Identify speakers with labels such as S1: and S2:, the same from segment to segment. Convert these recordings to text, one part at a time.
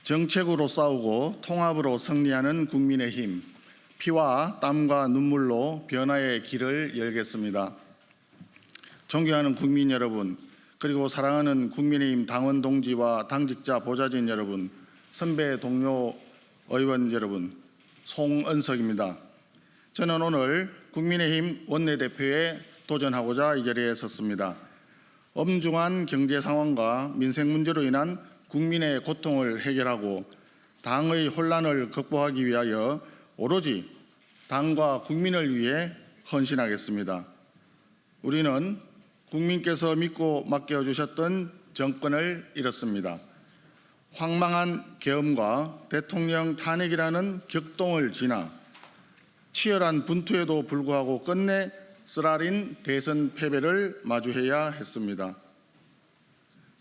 S1: 정책으로 싸우고 통합으로 승리하는 국민의힘, 피와 땀과 눈물로 변화의 길을 열겠습니다. 존경하는 국민 여러분, 그리고 사랑하는 국민의힘 당원 동지와 당직자 보좌진 여러분, 선배 동료 의원 여러분, 송은석입니다. 저는 오늘 국민의힘 원내대표에 도전하고자 이 자리에 섰습니다. 엄중한 경제 상황과 민생 문제로 인한 국민의 고통을 해결하고 당의 혼란을 극복하기 위하여 오로지 당과 국민을 위해 헌신하겠습니다. 우리는 국민께서 믿고 맡겨주셨던 정권을 잃었습니다. 황망한 계엄과 대통령 탄핵이라는 격동을 지나 치열한 분투에도 불구하고 끝내 쓰라린 대선 패배를 마주해야 했습니다.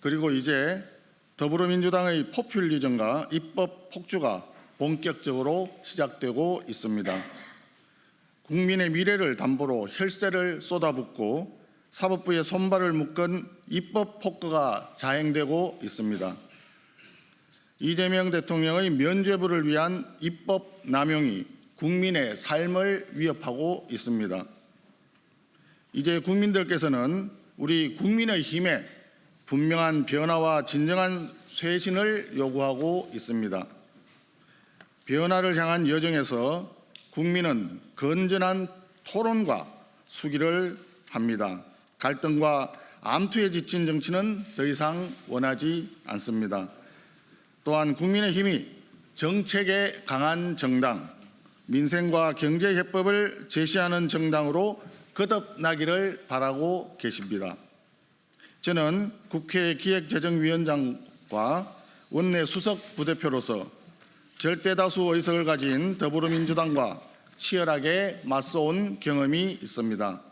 S1: 그리고 이제 더불어민주당의 포퓰리즘과 입법 폭주가 본격적으로 시작되고 있습니다. 국민의 미래를 담보로 혈세를 쏟아붓고 사법부의 손발을 묶은 입법 폭거가 자행되고 있습니다. 이재명 대통령의 면죄부를 위한 입법 남용이 국민의 삶을 위협하고 있습니다. 이제 국민들께서는 우리 국민의힘에 분명한 변화와 진정한 쇄신을 요구하고 있습니다. 변화를 향한 여정에서 국민은 건전한 토론과 수기를 합니다. 갈등과 암투에 지친 정치는 더 이상 원하지 않습니다. 또한 국민의힘이 정책에 강한 정당, 민생과 경제해법을 제시하는 정당으로 거듭나기를 바라고 계십니다. 저는 국회 기획재정위원장과 원내 수석 부대표로서 절대다수 의석을 가진 더불어민주당과 치열하게 맞서온 경험이 있습니다.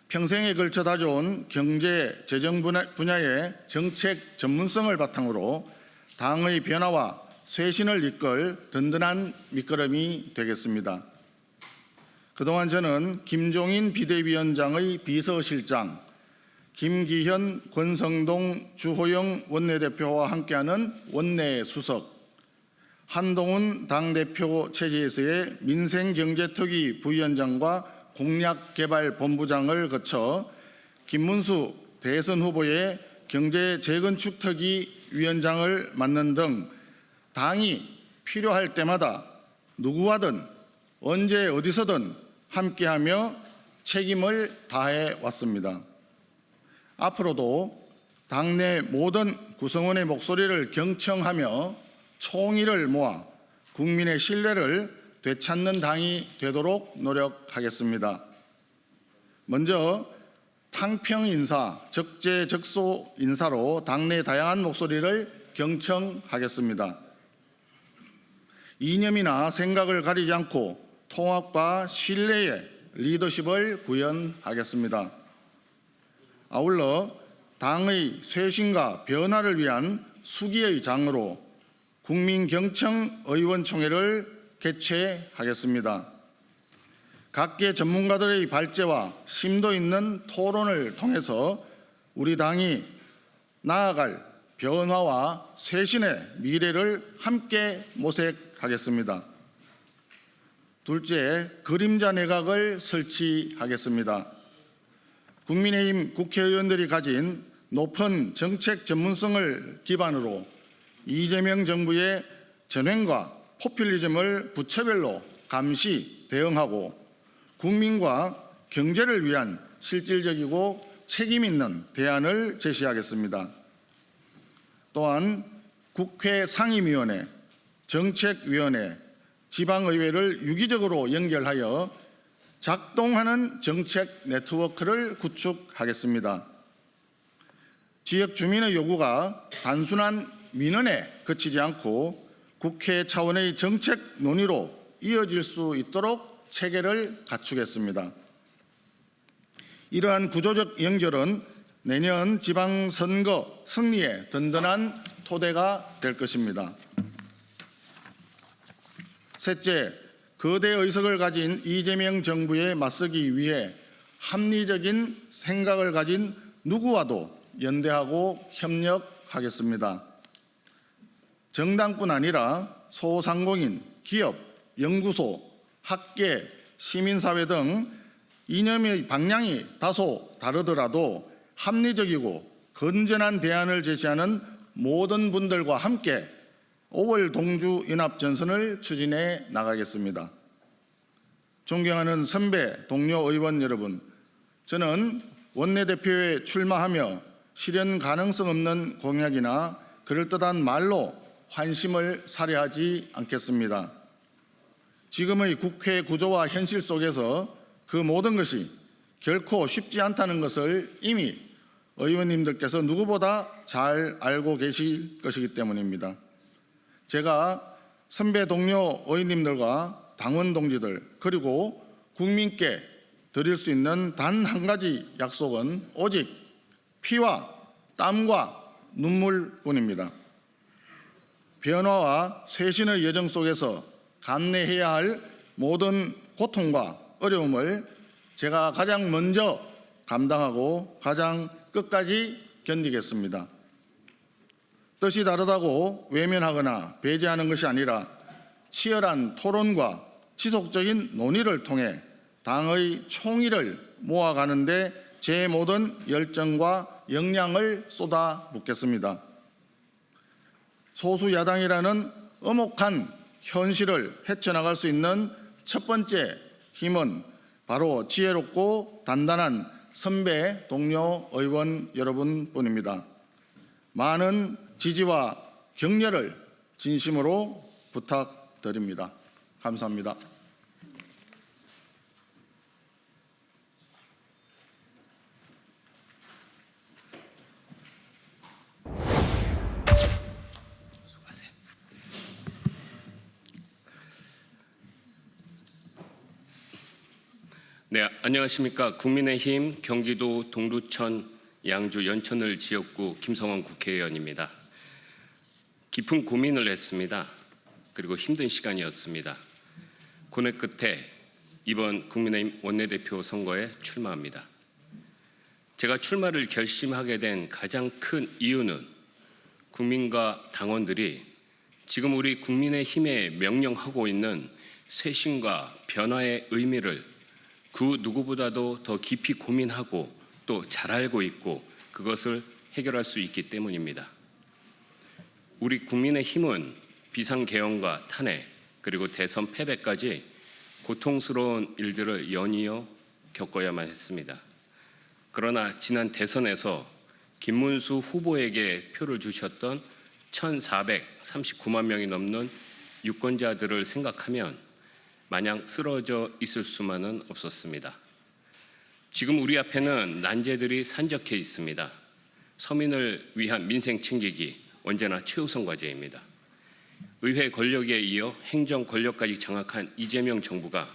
S1: 평생에 걸쳐 다져온 경제, 재정 분야의 정책 전문성을 바탕으로 당의 변화와 쇄신을 이끌 든든한 밑거름이 되겠습니다. 그동안 저는 김종인 비대위원장의 비서실장, 김기현, 권성동, 주호영 원내대표와 함께하는 원내수석, 한동훈 당대표 체제에서의 민생경제특위 부위원장과 공약개발본부장을 거쳐 김문수 대선 후보의 경제재건축특위 위원장을 맡는 등 당이 필요할 때마다 누구와든 언제 어디서든 함께하며 책임을 다해 왔습니다. 앞으로도 당내 모든 구성원의 목소리를 경청하며 총의를 모아 국민의 신뢰를 되찾는 당이 되도록 노력하겠습니다. 먼저 탕평인사, 적재적소 인사로 당내 다양한 목소리를 경청하겠습니다. 이념이나 생각을 가리지 않고 통합과 신뢰의 리더십을 구현하겠습니다. 아울러 당의 쇄신과 변화를 위한 수기의 장으로 국민경청의원총회를 개최하겠습니다. 각계 전문가들의 발제와 심도 있는 토론을 통해서 우리 당이 나아갈 변화와 쇄신의 미래를 함께 모색하겠습니다. 둘째, 그림자 내각을 설치하겠습니다. 국민의힘 국회의원들이 가진 높은 정책 전문성을 기반으로 이재명 정부의 전횡과 포퓰리즘을 부처별로 감시, 대응하고 국민과 경제를 위한 실질적이고 책임 있는 대안을 제시하겠습니다. 또한 국회 상임위원회, 정책위원회, 지방의회를 유기적으로 연결하여 작동하는 정책 네트워크를 구축하겠습니다. 지역 주민의 요구가 단순한 민원에 그치지 않고 국회 차원의 정책 논의로 이어질 수 있도록 체계를 갖추겠습니다. 이러한 구조적 연결은 내년 지방선거 승리의 든든한 토대가 될 것입니다. 셋째, 거대 의석을 가진 이재명 정부에 맞서기 위해 합리적인 생각을 가진 누구와도 연대하고 협력하겠습니다. 정당뿐 아니라 소상공인, 기업, 연구소, 학계, 시민사회 등 이념의 방향이 다소 다르더라도 합리적이고 건전한 대안을 제시하는 모든 분들과 함께 5월 동주연합전선을 추진해 나가겠습니다. 존경하는 선배 동료 의원 여러분, 저는 원내대표에 출마하며 실현 가능성 없는 공약이나 그럴듯한 말로 환심을 살해하지 않겠습니다. 지금의 국회 구조와 현실 속에서 그 모든 것이 결코 쉽지 않다는 것을 이미 의원님들께서 누구보다 잘 알고 계실 것이기 때문입니다. 제가 선배 동료 의원님들과 당원 동지들 그리고 국민께 드릴 수 있는 단 한 가지 약속은 오직 피와 땀과 눈물뿐입니다. 변화와 쇄신의 여정 속에서 감내해야 할 모든 고통과 어려움을 제가 가장 먼저 감당하고 가장 끝까지 견디겠습니다. 뜻이 다르다고 외면하거나 배제하는 것이 아니라 치열한 토론과 지속적인 논의를 통해 당의 총의를 모아가는 데 제 모든 열정과 역량을 쏟아붓겠습니다. 소수 야당이라는 엄혹한 현실을 헤쳐나갈 수 있는 첫 번째 힘은 바로 지혜롭고 단단한 선배 동료 의원 여러분뿐입니다. 많은 지지와 격려를 진심으로 부탁드립니다. 감사합니다.
S2: 네, 안녕하십니까. 국민의힘 경기도 동두천 양주 연천을 지역구 김성원 국회의원입니다. 깊은 고민을 했습니다. 그리고 힘든 시간이었습니다. 고뇌 끝에 이번 국민의힘 원내대표 선거에 출마합니다. 제가 출마를 결심하게 된 가장 큰 이유는 국민과 당원들이 지금 우리 국민의힘에 명령하고 있는 쇄신과 변화의 의미를 그 누구보다도 더 깊이 고민하고 또 잘 알고 있고 그것을 해결할 수 있기 때문입니다. 우리 국민의힘은 비상계엄과 탄핵 그리고 대선 패배까지 고통스러운 일들을 연이어 겪어야만 했습니다. 그러나 지난 대선에서 김문수 후보에게 표를 주셨던 1,439만 명이 넘는 유권자들을 생각하면 마냥 쓰러져 있을 수만은 없었습니다. 지금 우리 앞에는 난제들이 산적해 있습니다. 서민을 위한 민생 챙기기 언제나 최우선 과제입니다. 의회 권력에 이어 행정 권력까지 장악한 이재명 정부가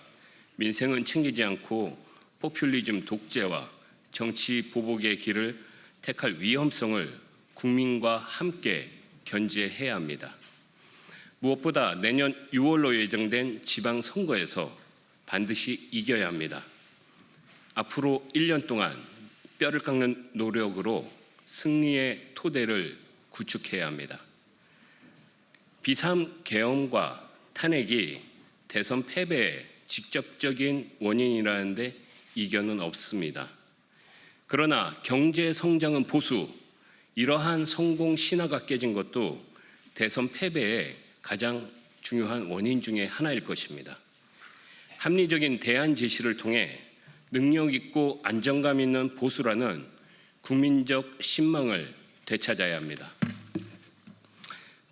S2: 민생은 챙기지 않고 포퓰리즘 독재와 정치 보복의 길을 택할 위험성을 국민과 함께 견제해야 합니다. 무엇보다 내년 6월로 예정된 지방선거에서 반드시 이겨야 합니다. 앞으로 1년 동안 뼈를 깎는 노력으로 승리의 토대를 구축해야 합니다. 비상계엄과 탄핵이 대선 패배의 직접적인 원인이라는데 이견은 없습니다. 그러나 경제 성장은 보수, 이러한 성공 신화가 깨진 것도 대선 패배의 가장 중요한 원인 중에 하나일 것입니다. 합리적인 대안 제시를 통해 능력 있고 안정감 있는 보수라는 국민적 신망을 되찾아야 합니다.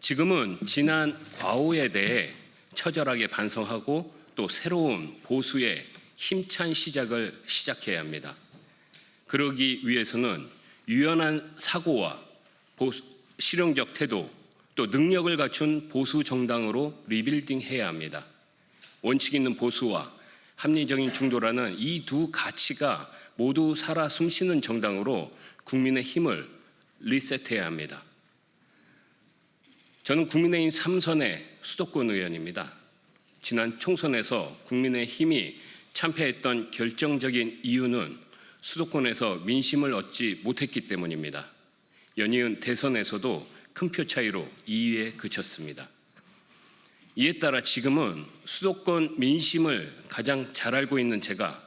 S2: 지금은 지난 과오에 대해 처절하게 반성하고 또 새로운 보수의 힘찬 시작을 시작해야 합니다. 그러기 위해서는 유연한 사고와 실용적 태도 또 능력을 갖춘 보수 정당으로 리빌딩해야 합니다. 원칙 있는 보수와 합리적인 중도라는 이 두 가치가 모두 살아 숨쉬는 정당으로 국민의 힘을 리셋해야 합니다. 저는 국민의힘 3선의 수도권 의원입니다. 지난 총선에서 국민의힘이 참패했던 결정적인 이유는 수도권에서 민심을 얻지 못했기 때문입니다. 연이은 대선에서도 큰 표 차이로 2위에 그쳤습니다. 이에 따라 지금은 수도권 민심을 가장 잘 알고 있는 제가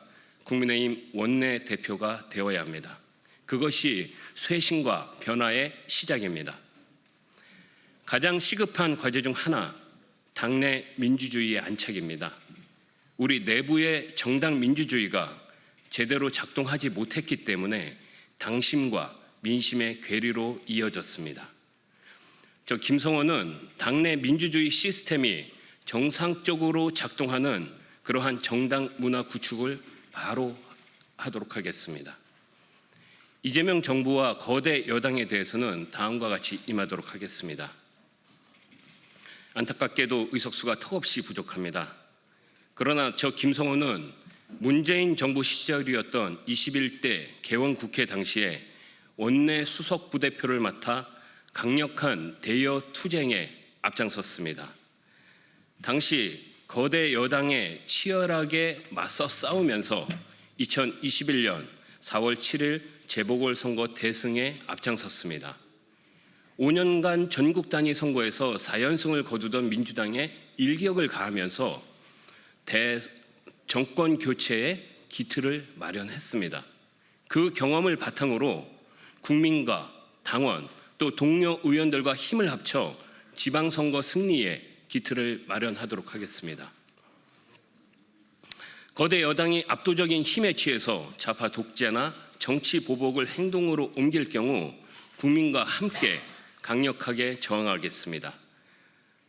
S2: 국민의힘 원내대표가 되어야 합니다. 그것이 쇄신과 변화의 시작입니다. 가장 시급한 과제 중 하나, 당내 민주주의의 안착입니다. 우리 내부의 정당 민주주의가 제대로 작동하지 못했기 때문에 당심과 민심의 괴리로 이어졌습니다. 저 김성원은 당내 민주주의 시스템이 정상적으로 작동하는 그러한 정당 문화 구축을 바로 하도록 하겠습니다. 이재명 정부와 거대 여당에 대해서는 다음과 같이 임하도록 하겠습니다. 안타깝게도 의석수가 턱없이 부족합니다. 그러나 저 김성원은 문재인 정부 시절이었던 21대 개원국회 당시에 원내 수석 부대표를 맡아 강력한 대여 투쟁에 앞장섰습니다. 당시 거대 여당에 치열하게 맞서 싸우면서 2021년 4월 7일 재보궐선거 대승에 앞장섰습니다. 5년간 전국 단위 선거에서 4연승을 거두던 민주당에 일격을 가하면서 정권 교체의 기틀을 마련했습니다. 그 경험을 바탕으로 국민과 당원 또 동료 의원들과 힘을 합쳐 지방선거 승리의 기틀을 마련하도록 하겠습니다. 거대 여당이 압도적인 힘에 취해서 좌파 독재나 정치 보복을 행동으로 옮길 경우 국민과 함께 강력하게 저항하겠습니다.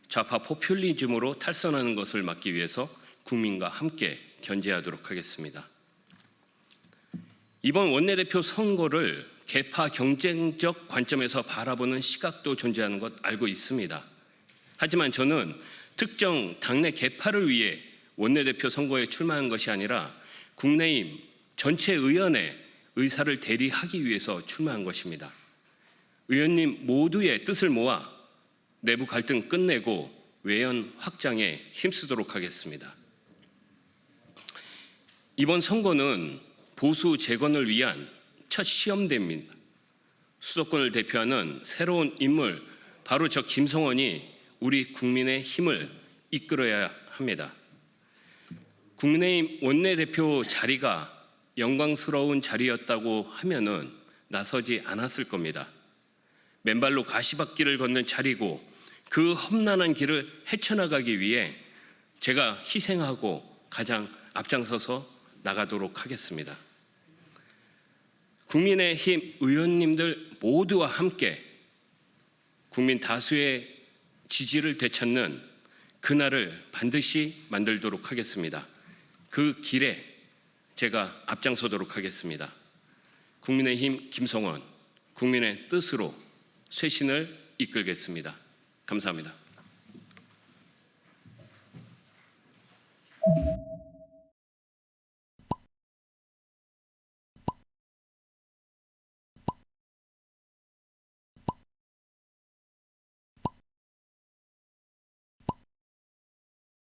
S2: 좌파 포퓰리즘으로 탈선하는 것을 막기 위해서 국민과 함께 견제하도록 하겠습니다. 이번 원내대표 선거를 계파 경쟁적 관점에서 바라보는 시각도 존재하는 것 알고 있습니다. 하지만 저는 특정 당내 계파를 위해 원내대표 선거에 출마한 것이 아니라 국민의힘 전체 의원의 의사를 대리하기 위해서 출마한 것입니다. 의원님 모두의 뜻을 모아 내부 갈등 끝내고 외연 확장에 힘쓰도록 하겠습니다. 이번 선거는 보수 재건을 위한 첫 시험대입니다. 수도권을 대표하는 새로운 인물, 바로 저 김성원이 우리 국민의 힘을 이끌어야 합니다. 국민의힘 원내대표 자리가 영광스러운 자리였다고 하면은 나서지 않았을 겁니다. 맨발로 가시밭길을 걷는 자리고 그 험난한 길을 헤쳐나가기 위해 제가 희생하고 가장 앞장서서 나가도록 하겠습니다. 국민의힘 의원님들 모두와 함께 국민 다수의 지지를 되찾는 그날을 반드시 만들도록 하겠습니다. 그 길에 제가 앞장서도록 하겠습니다. 국민의힘 김성원, 국민의 뜻으로 쇄신을 이끌겠습니다. 감사합니다.